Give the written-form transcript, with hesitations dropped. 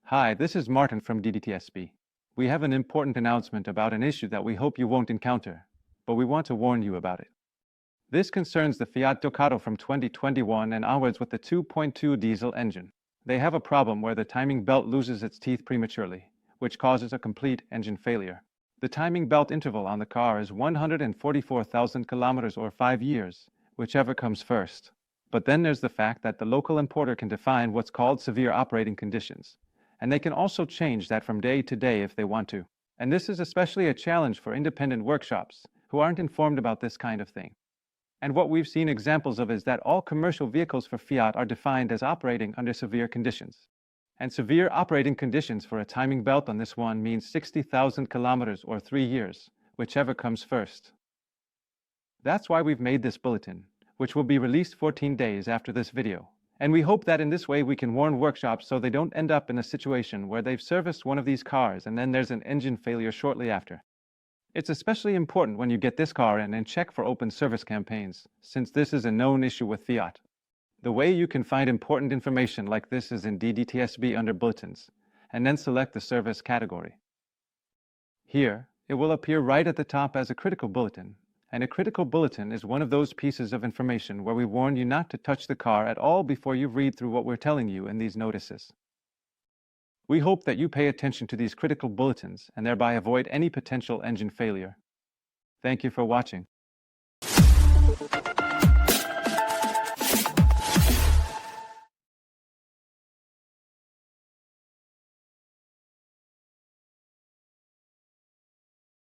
Hi, this is Martin from DDTSB. We have an important announcement about an issue that we hope you won't encounter, but we want to warn you about it. This concerns the Fiat Ducato from 2021 and onwards with the 2.2 diesel engine. They have a problem where the timing belt loses its teeth prematurely, which causes a complete engine failure. The timing belt interval on the car is 144,000 kilometers or 5 years, whichever comes first. But then there's the fact that the local importer can define what's called severe operating conditions, and they can also change that from day to day if they want to. And this is especially a challenge for independent workshops who aren't informed about this kind of thing. And what we've seen examples of is that all commercial vehicles for Fiat are defined as operating under severe conditions. And severe operating conditions for a timing belt on this one means 60,000 kilometers or 3 years, whichever comes first. That's why we've made this bulletin, which will be released 14 days after this video. And we hope that in this way we can warn workshops so they don't end up in a situation where they've serviced one of these cars and then there's an engine failure shortly after. It's especially important when you get this car in and check for open service campaigns, since this is a known issue with Fiat. The way you can find important information like this is in DDTSB under Bulletins, and then select the service category. Here, it will appear right at the top as a critical bulletin, and a critical bulletin is one of those pieces of information where we warn you not to touch the car at all before you read through what we're telling you in these notices. We hope that you pay attention to these critical bulletins and thereby avoid any potential engine failure. Thank you for watching.